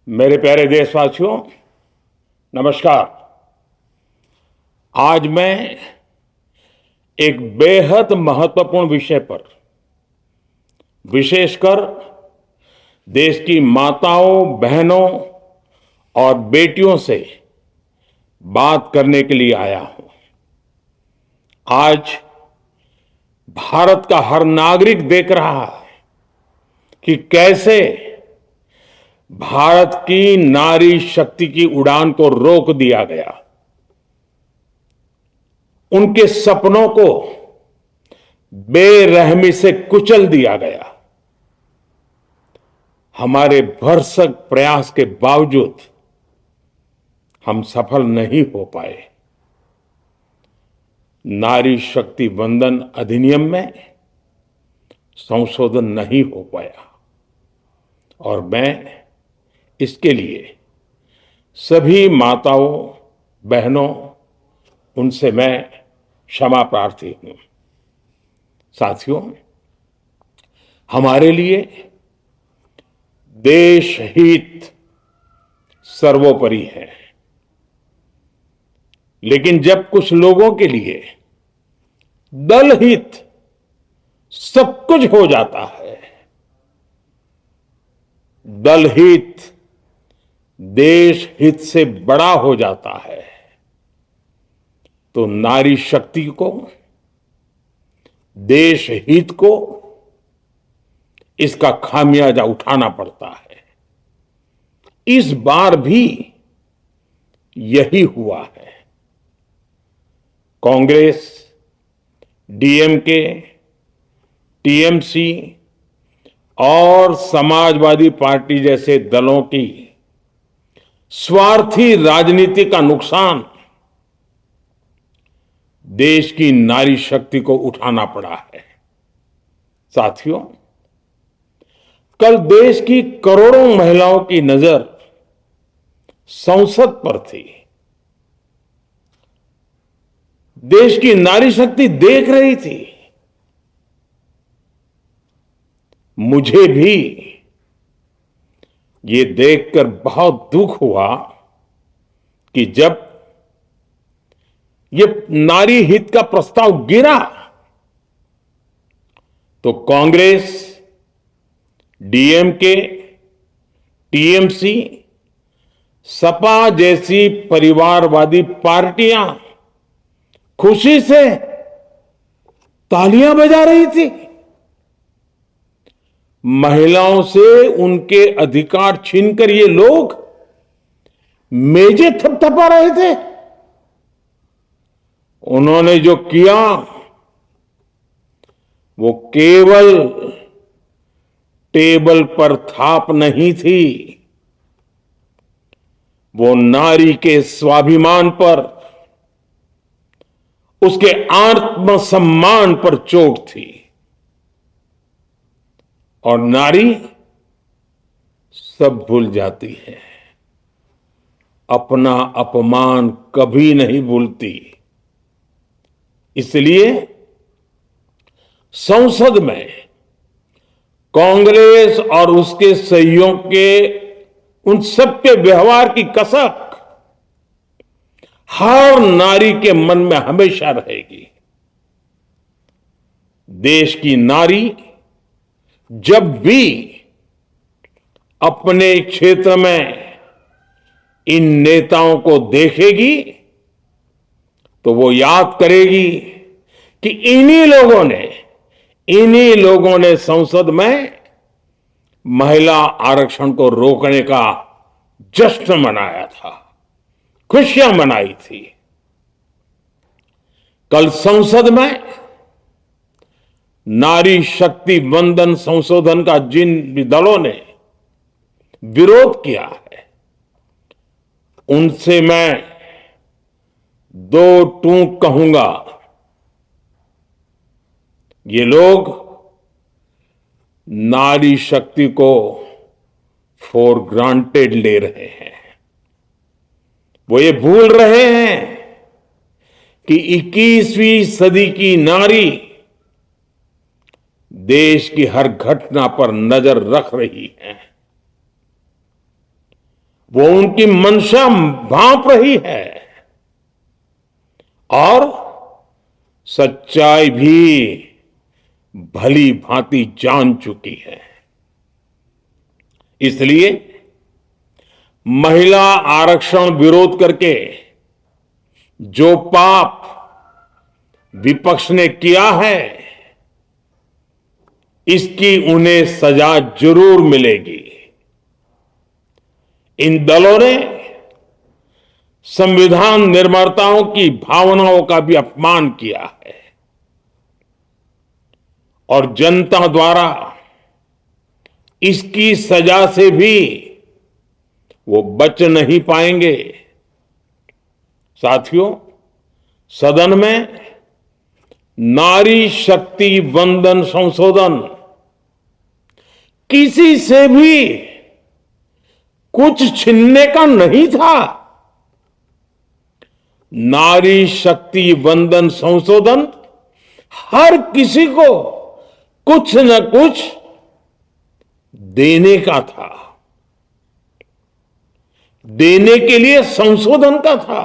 मेरे प्यारे देशवासियों, नमस्कार। आज मैं एक बेहद महत्वपूर्ण विषय पर, विशेषकर देश की माताओं, बहनों और बेटियों से बात करने के लिए आया हूं। आज भारत का हर नागरिक देख रहा है कि कैसे भारत की नारी शक्ति की उड़ान को रोक दिया गया, उनके सपनों को बेरहमी से कुचल दिया गया। हमारे भरसक प्रयास के बावजूद हम सफल नहीं हो पाए। नारी शक्ति वंदन अधिनियम में संशोधन नहीं हो पाया और मैं इसके लिए सभी माताओं, बहनों, उनसे मैं क्षमा प्रार्थी हूं। साथियों, हमारे लिए देश हित सर्वोपरि है, लेकिन जब कुछ लोगों के लिए दल हित सब कुछ हो जाता है, दल हित देश हित से बड़ा हो जाता है, तो नारी शक्ति को, देश हित को इसका खामियाजा उठाना पड़ता है। इस बार भी यही हुआ है। कांग्रेस, डीएमके, टीएमसी और समाजवादी पार्टी जैसे दलों की स्वार्थी राजनीति का नुकसान देश की नारी शक्ति को उठाना पड़ा है। साथियों, कल देश की करोड़ों महिलाओं की नजर संसद पर थी। देश की नारी शक्ति देख रही थी। मुझे भी ये देखकर बहुत दुख हुआ कि जब ये नारी हित का प्रस्ताव गिरा तो कांग्रेस, डीएमके, टीएमसी, सपा जैसी परिवारवादी पार्टियां खुशी से तालियां बजा रही थी। महिलाओं से उनके अधिकार छीनकर ये लोग मेजें थपथपा रहे थे। उन्होंने जो किया वो केवल टेबल पर थाप नहीं थी, वो नारी के स्वाभिमान पर, उसके आत्मसम्मान पर चोट थी। और नारी सब भूल जाती है, अपना अपमान कभी नहीं भूलती। इसलिए संसद में कांग्रेस और उसके सहयोग के उन सबके व्यवहार की कसक हर नारी के मन में हमेशा रहेगी। देश की नारी जब भी अपने क्षेत्र में इन नेताओं को देखेगी तो वो याद करेगी कि इन्हीं लोगों ने संसद में महिला आरक्षण को रोकने का जश्न मनाया था, खुशियां मनाई थी। कल संसद में नारी शक्ति वंदन संशोधन का जिन भी दलों ने विरोध किया है, उनसे मैं दो टूक कहूंगा। ये लोग नारी शक्ति को फॉर ग्रांटेड ले रहे हैं। वो ये भूल रहे हैं कि 21वीं सदी की नारी देश की हर घटना पर नजर रख रही है। वो उनकी मंशा भांप रही है और सच्चाई भी भली भांति जान चुकी है। इसलिए महिला आरक्षण विरोध करके जो पाप विपक्ष ने किया है, इसकी उन्हें सजा जरूर मिलेगी। इन दलों ने संविधान निर्माताओं की भावनाओं का भी अपमान किया है और जनता द्वारा इसकी सजा से भी वो बच नहीं पाएंगे। साथियों, सदन में नारी शक्ति वंदन संशोधन किसी से भी कुछ छीनने का नहीं था। नारी शक्ति वंदन संशोधन हर किसी को कुछ न कुछ देने का था, देने के लिए संशोधन का था।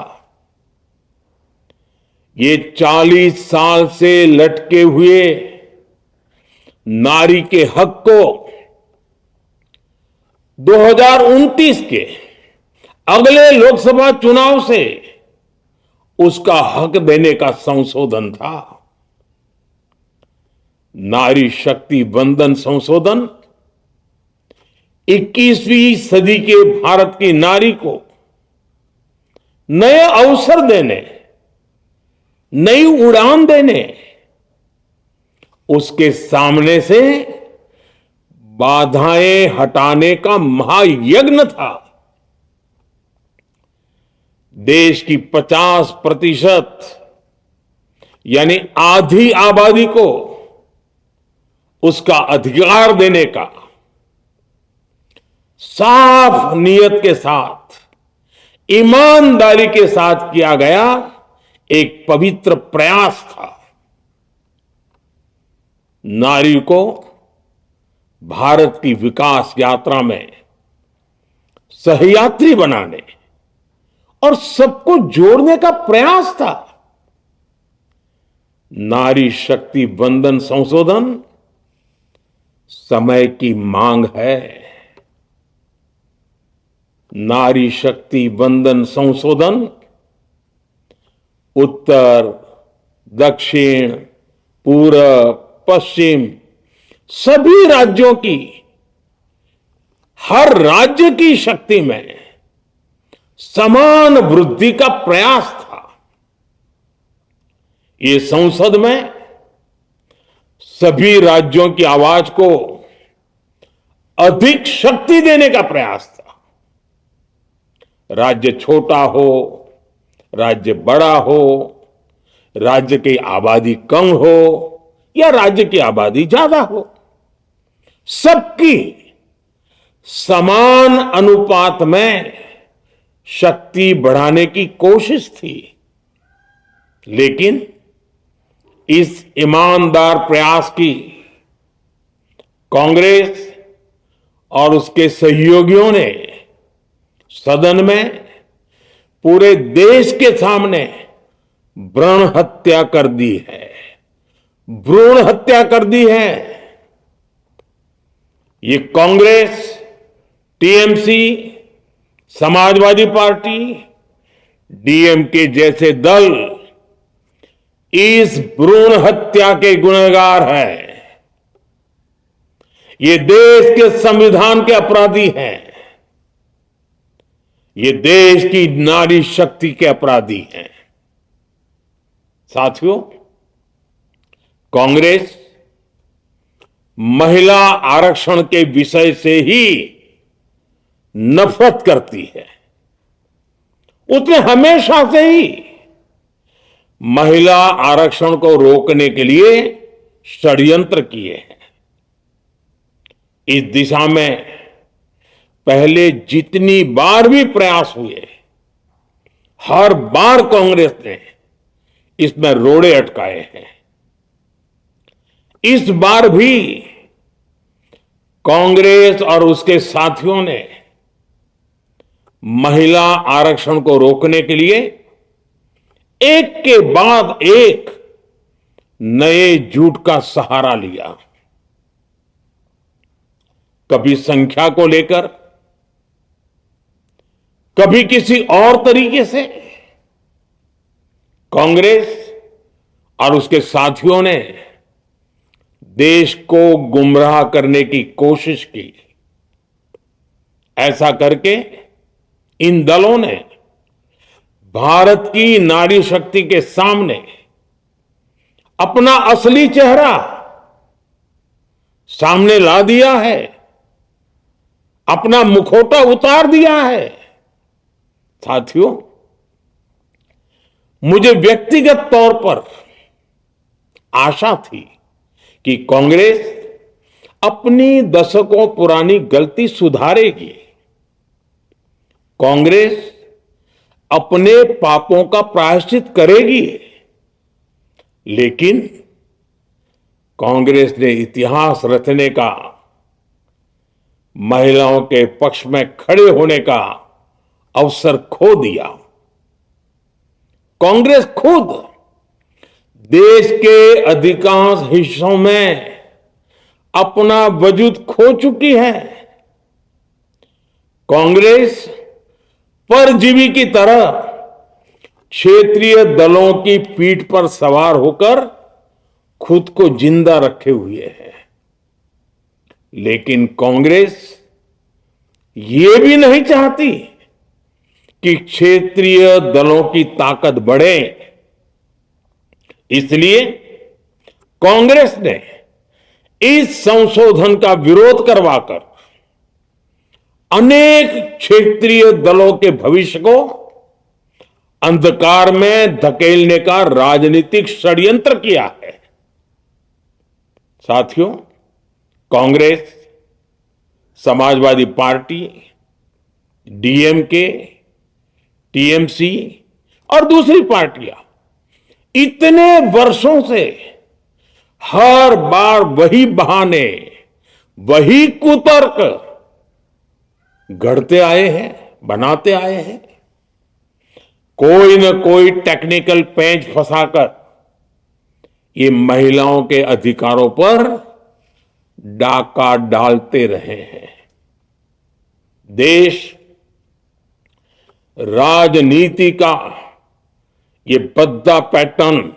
ये 40 साल से लटके हुए नारी के हक को 2029 के अगले लोकसभा चुनाव से उसका हक देने का संशोधन था। नारी शक्ति वंदन संशोधन 21वीं सदी के भारत की नारी को नए अवसर देने, नई उड़ान देने, उसके सामने से बाधाएं हटाने का महायज्ञ था। देश की 50% यानी आधी आबादी को उसका अधिकार देने का साफ नियत के साथ, ईमानदारी के साथ किया गया एक पवित्र प्रयास था। नारी को भारत की विकास यात्रा में सहयात्री बनाने और सबको जोड़ने का प्रयास था। नारी शक्ति वंदन संशोधन समय की मांग है। नारी शक्ति वंदन संशोधन उत्तर, दक्षिण, पूरब, पश्चिम सभी राज्यों की, हर राज्य की शक्ति में समान वृद्धि का प्रयास था। ये संसद में सभी राज्यों की आवाज को अधिक शक्ति देने का प्रयास था। राज्य छोटा हो, राज्य बड़ा हो, राज्य की आबादी कम हो या राज्य की आबादी ज्यादा हो, सबकी समान अनुपात में शक्ति बढ़ाने की कोशिश थी। लेकिन इस ईमानदार प्रयास की कांग्रेस और उसके सहयोगियों ने सदन में पूरे देश के सामने भ्रूण हत्या कर दी है, भ्रूण हत्या कर दी है। ये Congress, TMC, Samajwadi party, DMK जैसे दल इस भ्रूण हत्या के गुनहगार हैं। ये देश के संविधान के अपराधी हैं। ये देश की नारी शक्ति के अपराधी हैं। साथियों, कांग्रेस महिला आरक्षण के विषय से ही नफरत करती है। उसने हमेशा से ही महिला आरक्षण को रोकने के लिए षड्यंत्र किए हैं। इस दिशा में पहले जितनी बार भी प्रयास हुए, हर बार कांग्रेस ने इसमें रोड़े अटकाए हैं। इस बार भी कांग्रेस और उसके साथियों ने महिला आरक्षण को रोकने के लिए एक के बाद एक नए झूठ का सहारा लिया। कभी संख्या को लेकर, कभी किसी और तरीके से कांग्रेस और उसके साथियों ने देश को गुमराह करने की कोशिश की। ऐसा करके इन दलों ने भारत की नारी शक्ति के सामने अपना असली चेहरा सामने ला दिया है, अपना मुखौटा उतार दिया है। साथियों, मुझे व्यक्तिगत तौर पर आशा थी कि कांग्रेस अपनी दशकों पुरानी गलती सुधारेगी। कांग्रेस अपने पापों का प्रायश्चित करेगी। लेकिन कांग्रेस ने इतिहास रचने का, महिलाओं के पक्ष में खड़े होने का अवसर खो दिया। कांग्रेस खुद देश के अधिकांश हिस्सों में अपना वजूद खो चुकी है। कांग्रेस परजीवी की तरह क्षेत्रीय दलों की पीठ पर सवार होकर खुद को जिंदा रखे हुए है। लेकिन कांग्रेस ये भी नहीं चाहती कि क्षेत्रीय दलों की ताकत बढ़े। इसलिए कांग्रेस ने इस संशोधन का विरोध करवाकर अनेक क्षेत्रीय दलों के भविष्य को अंधकार में धकेलने का राजनीतिक षड्यंत्र किया है। साथियों, Congress, Samajwadi party, DMK, TMC और दूसरी पार्टियां इतने वर्षों से हर बार वही बहाने, वही कुतर्क गढ़ते आए हैं, बनाते आए हैं। कोई न कोई टेक्निकल पेंच फंसाकर ये महिलाओं के अधिकारों पर डाका डालते रहे हैं। देश राजनीति का ये भद्दा पैटर्न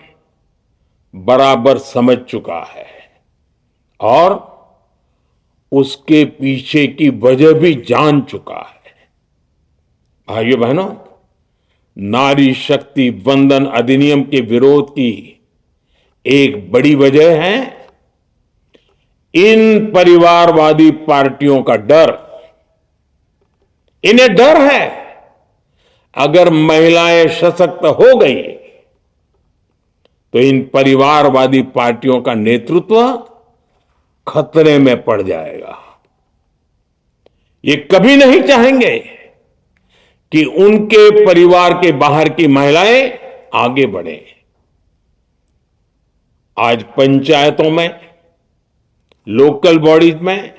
बराबर समझ चुका है और उसके पीछे की वजह भी जान चुका है। भाइयों बहनों, नारी शक्ति वंदन अधिनियम के विरोध की एक बड़ी वजह है इन परिवारवादी पार्टियों का डर। इन्हें डर है अगर महिलाएं सशक्त हो गई तो इन परिवारवादी पार्टियों का नेतृत्व खतरे में पड़ जाएगा। ये कभी नहीं चाहेंगे कि उनके परिवार के बाहर की महिलाएं आगे बढ़े। आज पंचायतों में, लोकल बॉडीज में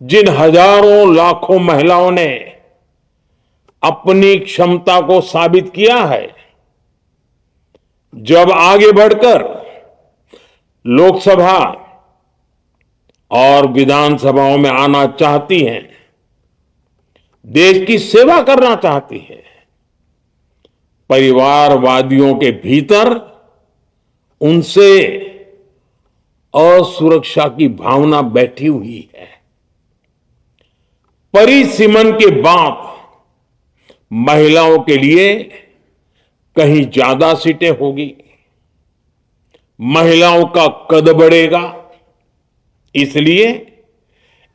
जिन हजारों लाखों महिलाओं ने अपनी क्षमता को साबित किया है, जब आगे बढ़कर लोकसभा और विधानसभाओं में आना चाहती हैं, देश की सेवा करना चाहती है, परिवारवादियों के भीतर उनसे असुरक्षा की भावना बैठी हुई है। परिसीमन के बाद महिलाओं के लिए कहीं ज्यादा सीटें होगी, महिलाओं का कद बढ़ेगा। इसलिए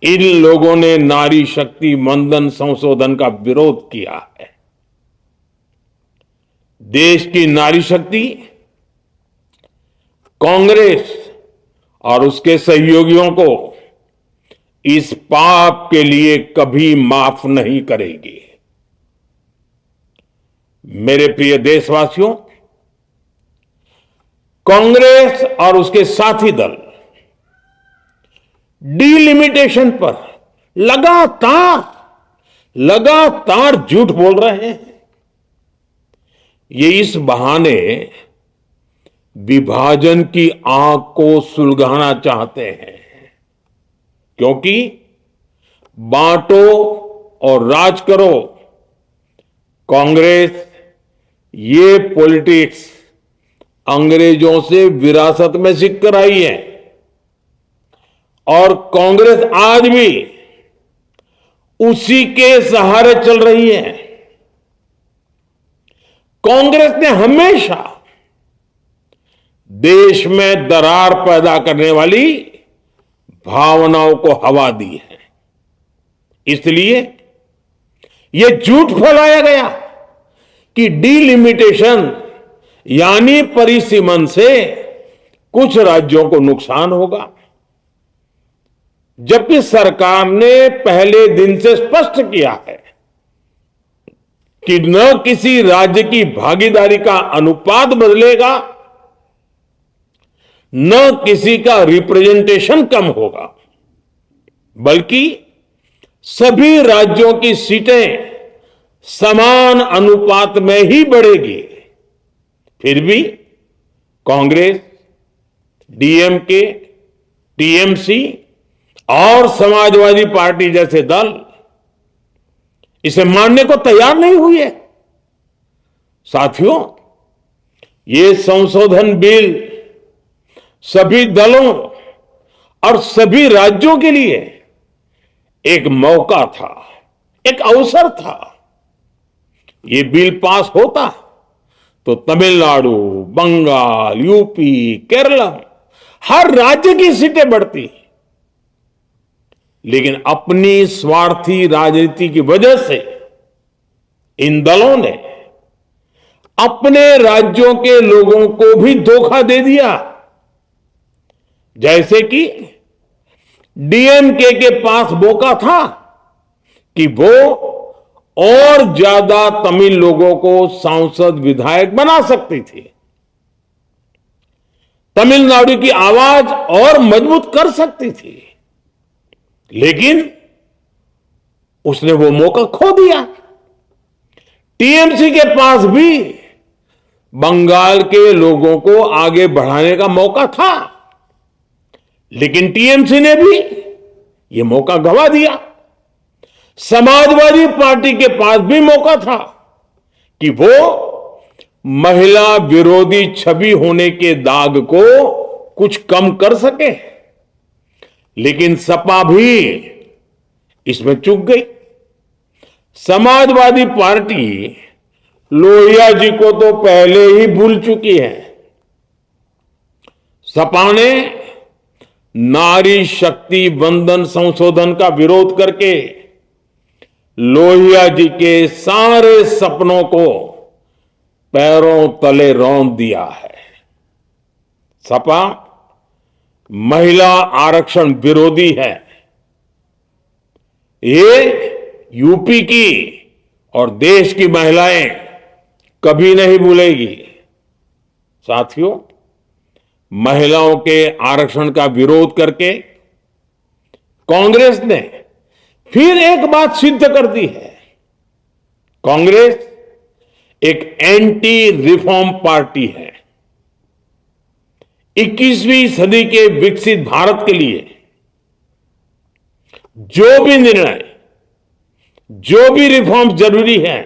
इन लोगों ने नारी शक्ति वंदन संशोधन का विरोध किया है। देश की नारी शक्ति कांग्रेस और उसके सहयोगियों को इस पाप के लिए कभी माफ नहीं करेगी। मेरे प्रिय देशवासियों, कांग्रेस और उसके साथी दल डिलिमिटेशन पर लगातार लगातार झूठ बोल रहे हैं। ये इस बहाने विभाजन की आग को सुलगाना चाहते हैं, क्योंकि बांटो और राज करो, कांग्रेस ये पॉलिटिक्स अंग्रेजों से विरासत में सीख कर आई है और कांग्रेस आज भी उसी के सहारे चल रही है। कांग्रेस ने हमेशा देश में दरार पैदा करने वाली भावनाओं को हवा दी है। इसलिए यह झूठ फैलाया गया कि डीलिमिटेशन यानी परिसीमन से कुछ राज्यों को नुकसान होगा, जबकि सरकार ने पहले दिन से स्पष्ट किया है कि न किसी राज्य की भागीदारी का अनुपात बदलेगा, न किसी का रिप्रेजेंटेशन कम होगा, बल्कि सभी राज्यों की सीटें समान अनुपात में ही बढ़ेगी। फिर भी कांग्रेस, डीएमके, टीएमसी और समाजवादी पार्टी जैसे दल इसे मानने को तैयार नहीं हुई है। साथियों, ये संशोधन बिल सभी दलों और सभी राज्यों के लिए एक मौका था, एक अवसर था। ये बिल पास होता तो तमिलनाडु, बंगाल, यूपी, केरला हर राज्य की सीटें बढ़ती, लेकिन अपनी स्वार्थी राजनीति की वजह से इन दलों ने अपने राज्यों के लोगों को भी धोखा दे दिया। जैसे कि डीएमके के पास मौका था कि वो और ज्यादा तमिल लोगों को सांसद विधायक बना सकती थी, तमिलनाडु की आवाज और मजबूत कर सकती थी, लेकिन उसने वो मौका खो दिया। टीएमसी के पास भी बंगाल के लोगों को आगे बढ़ाने का मौका था, लेकिन टीएमसी ने भी ये मौका गंवा दिया। समाजवादी पार्टी के पास भी मौका था कि वो महिला विरोधी छवि होने के दाग को कुछ कम कर सके, लेकिन सपा भी इसमें चूक गई। समाजवादी पार्टी लोहिया जी को तो पहले ही भूल चुकी है। सपा ने नारी शक्ति वंदन संशोधन का विरोध करके लोहिया जी के सारे सपनों को पैरों तले रौंद दिया है। सपा महिला आरक्षण विरोधी है। ये यूपी की और देश की महिलाएं कभी नहीं भूलेगी। साथियों, महिलाओं के आरक्षण का विरोध करके कांग्रेस ने फिर एक बात सिद्ध कर दी है। कांग्रेस एक एंटी रिफॉर्म पार्टी है। 21वीं सदी के विकसित भारत के लिए जो भी निर्णय, जो भी रिफॉर्म जरूरी है,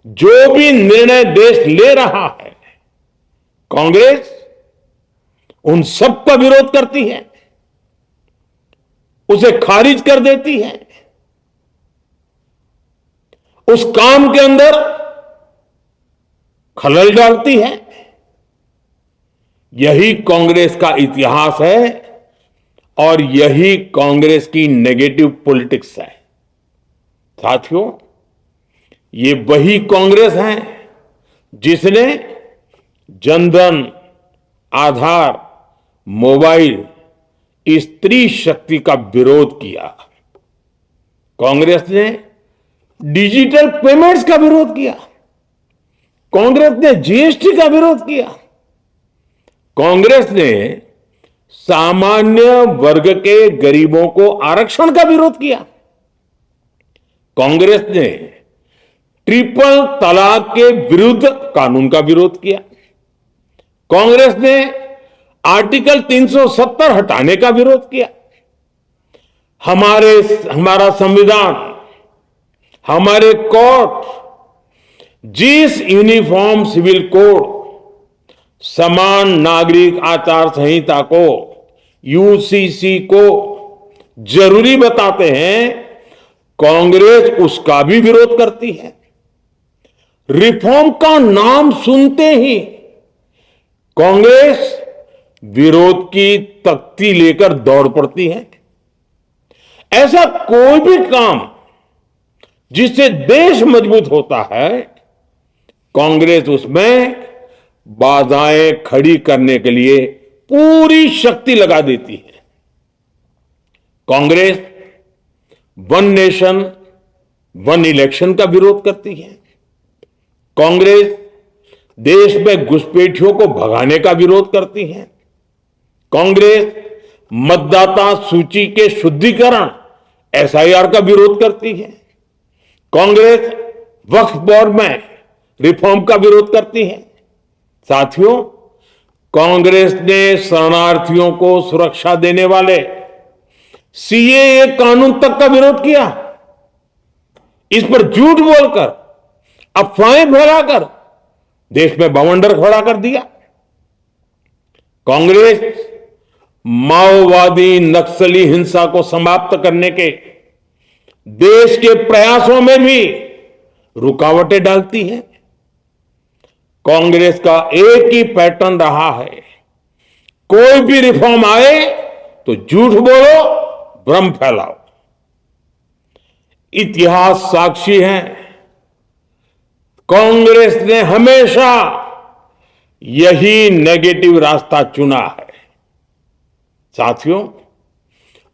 जो भी निर्णय देश ले रहा है, कांग्रेस उन सब का विरोध करती है, उसे खारिज कर देती है, उस काम के अंदर खलल डालती है। यही कांग्रेस का इतिहास है और यही कांग्रेस की नेगेटिव पॉलिटिक्स है। साथियों, ये वही कांग्रेस है जिसने जनधन, आधार, मोबाइल, स्त्री शक्ति का विरोध किया। कांग्रेस ने डिजिटल पेमेंट्स का विरोध किया। कांग्रेस ने जीएसटी का विरोध किया। कांग्रेस ने सामान्य वर्ग के गरीबों को आरक्षण का विरोध किया। कांग्रेस ने ट्रिपल तलाक के विरुद्ध कानून का विरोध किया। कांग्रेस ने आर्टिकल 370 हटाने का विरोध किया। हमारा संविधान, हमारे कोर्ट जिस यूनिफॉर्म सिविल कोड, समान नागरिक आचार संहिता को, यूसीसी को जरूरी बताते हैं, कांग्रेस उसका भी विरोध करती है। रिफॉर्म का नाम सुनते ही कांग्रेस विरोध की तख्ती लेकर दौड़ पड़ती है। ऐसा कोई भी काम जिससे देश मजबूत होता है, कांग्रेस उसमें बाधाएं खड़ी करने के लिए पूरी शक्ति लगा देती है। Congress one nation one election का विरोध करती है। कांग्रेस देश में घुसपैठियों को भगाने का विरोध करती है। कांग्रेस मतदाता सूची के शुद्धिकरण एसआईआर का विरोध करती है। कांग्रेस वक्फ बोर्ड में रिफॉर्म का विरोध करती है। साथियों, कांग्रेस ने शरणार्थियों को सुरक्षा देने वाले सीएए कानून तक का विरोध किया। इस पर झूठ बोलकर, अफवाहें फैलाकर देश में बवंडर खड़ा कर दिया। कांग्रेस माओवादी नक्सली हिंसा को समाप्त करने के देश के प्रयासों में भी रुकावटें डालती है। कांग्रेस का एक ही पैटर्न रहा है, कोई भी रिफॉर्म आए तो झूठ बोलो, भ्रम फैलाओ। इतिहास साक्षी है, कांग्रेस ने हमेशा यही नेगेटिव रास्ता चुना है। साथियों,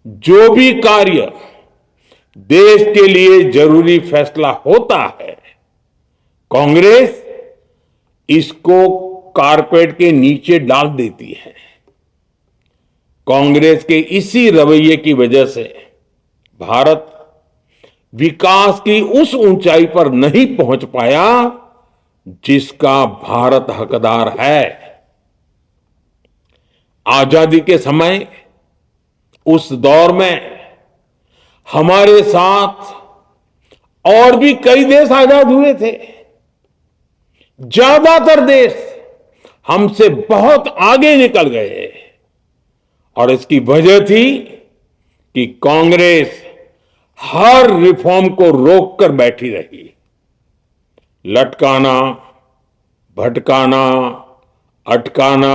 जो भी कार्य देश के लिए जरूरी फैसला होता है, कांग्रेस इसको कारपेट के नीचे डाल देती है। कांग्रेस के इसी रवैये की वजह से भारत विकास की उस ऊंचाई पर नहीं पहुंच पाया जिसका भारत हकदार है। आजादी के समय उस दौर में हमारे साथ और भी कई देश आजाद हुए थे। ज्यादातर देश हमसे बहुत आगे निकल गए और इसकी वजह थी कि कांग्रेस हर रिफॉर्म को रोककर बैठी रही। लटकाना, भटकाना, अटकाना,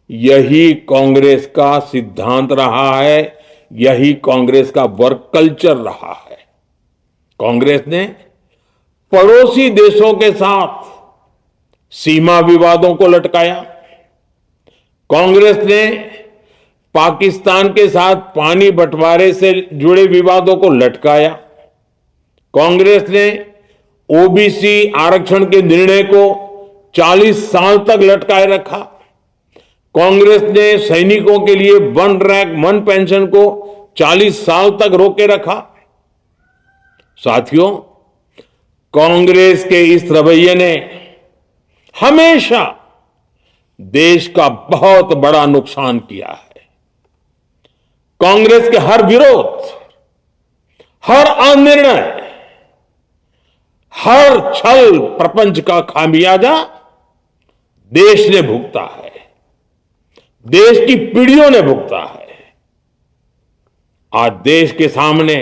यही कांग्रेस का सिद्धांत रहा है, यही कांग्रेस का वर्क कल्चर रहा है। कांग्रेस ने पड़ोसी देशों के साथ सीमा विवादों को लटकाया। कांग्रेस ने पाकिस्तान के साथ पानी बंटवारे से जुड़े विवादों को लटकाया। कांग्रेस ने ओबीसी आरक्षण के निर्णय को 40 साल तक लटकाए रखा। कांग्रेस ने सैनिकों के लिए वन रैंक वन पेंशन को 40 साल तक रोके रखा। साथियों, कांग्रेस के इस रवैये ने हमेशा देश का बहुत बड़ा नुकसान किया है। कांग्रेस के हर विरोध, हर अनिर्णय, हर छल प्रपंच का खामियाजा देश ने भुगता है, देश की पीढ़ियों ने भुगता है। आज देश के सामने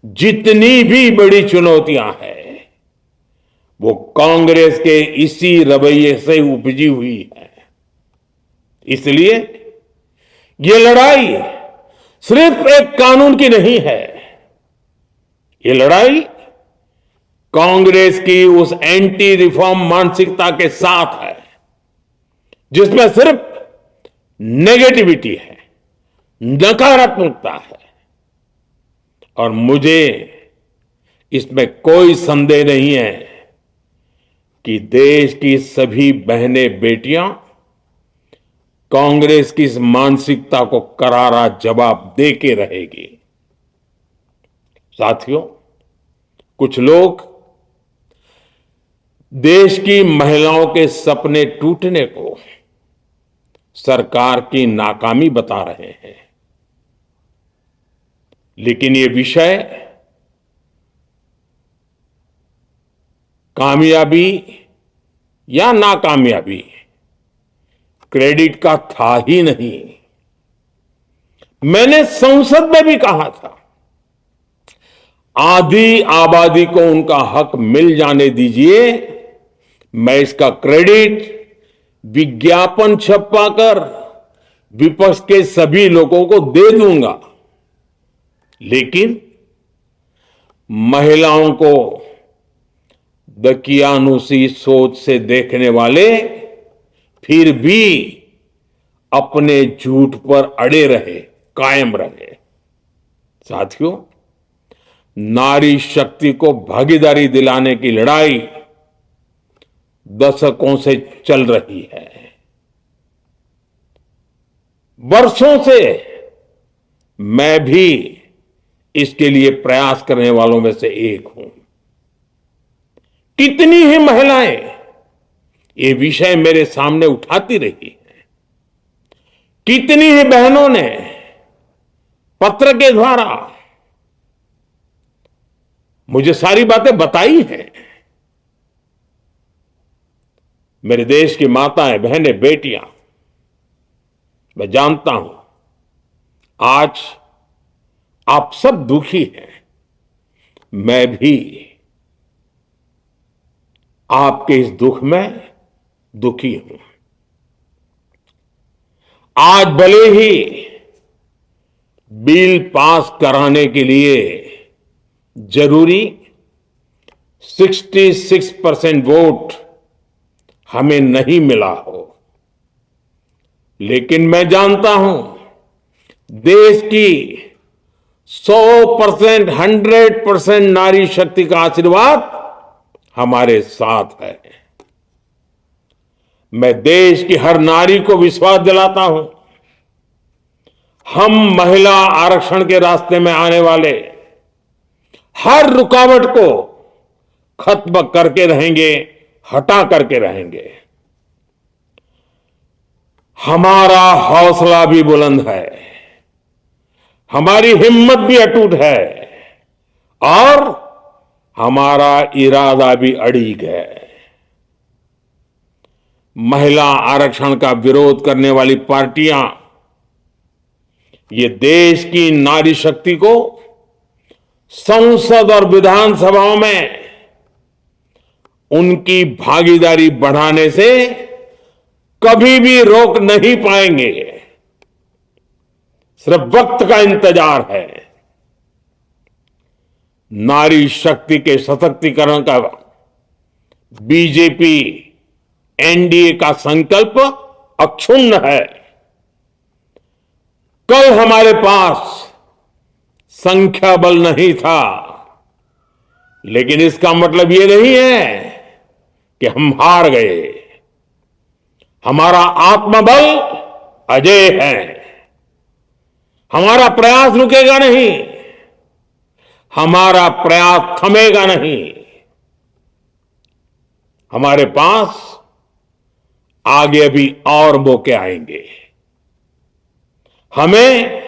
जितनी भी बड़ी चुनौतियां हैं, वो कांग्रेस के इसी रवैये से उपजी हुई है। इसलिए ये लड़ाई सिर्फ एक कानून की नहीं है, ये लड़ाई कांग्रेस की उस एंटी रिफॉर्म मानसिकता के साथ है जिसमें सिर्फ नेगेटिविटी है, नकारात्मकता है। और मुझे इसमें कोई संदेह नहीं है कि देश की सभी बहनें बेटियां कांग्रेस की इस मानसिकता को करारा जवाब दे के रहेगी। साथियों, कुछ लोग देश की महिलाओं के सपने टूटने को सरकार की नाकामी बता रहे हैं, लेकिन ये विषय कामयाबी या नाकामयाबी क्रेडिट का था ही नहीं। मैंने संसद में भी कहा था, आधी आबादी को उनका हक मिल जाने दीजिए, मैं इसका क्रेडिट विज्ञापन छपवाकर विपक्ष के सभी लोगों को दे दूंगा, लेकिन महिलाओं को दकियानुसी सोच से देखने वाले फिर भी अपने झूठ पर अड़े रहे, कायम रहे। साथियों, नारी शक्ति को भागीदारी दिलाने की लड़ाई दशकों से चल रही है। वर्षों से मैं भी इसके लिए प्रयास करने वालों में से एक हूं। कितनी ही महिलाएं ये विषय मेरे सामने उठाती रही हैं, कितनी ही बहनों ने पत्र के द्वारा मुझे सारी बातें बताई हैं। मेरे देश की माताएं, बहनें, बेटियां, मैं जानता हूं आज आप सब दुखी हैं, मैं भी आपके इस दुख में दुखी हूं। आज भले ही बिल पास कराने के लिए जरूरी 66% वोट हमें नहीं मिला हो, लेकिन मैं जानता हूं देश की 100%, 100% नारी शक्ति का आशीर्वाद हमारे साथ है। मैं देश की हर नारी को विश्वास दिलाता हूं, हम महिला आरक्षण के रास्ते में आने वाले हर रुकावट को खत्म करके रहेंगे, हटा करके रहेंगे। हमारा हौसला भी बुलंद है, हमारी हिम्मत भी अटूट है और हमारा इरादा भी अड़िग है। महिला आरक्षण का विरोध करने वाली पार्टियां ये देश की नारी शक्ति को संसद और विधानसभाओं में उनकी भागीदारी बढ़ाने से कभी भी रोक नहीं पाएंगे। सिर्फ वक्त का इंतजार है। नारी शक्ति के सशक्तिकरण का बीजेपी एनडीए का संकल्प अक्षुण्ण है। कल हमारे पास संख्या बल नहीं था, लेकिन इसका मतलब ये नहीं है कि हम हार गए। हमारा आत्मबल अजेय है, हमारा प्रयास रुकेगा नहीं, हमारा प्रयास थमेगा नहीं। हमारे पास आगे भी और मौके आएंगे। हमें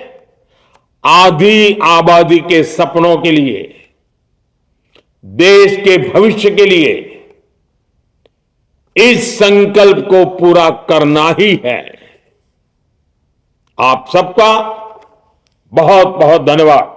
आधी आबादी के सपनों के लिए, देश के भविष्य के लिए इस संकल्प को पूरा करना ही है। आप सबका बहुत बहुत धन्यवाद।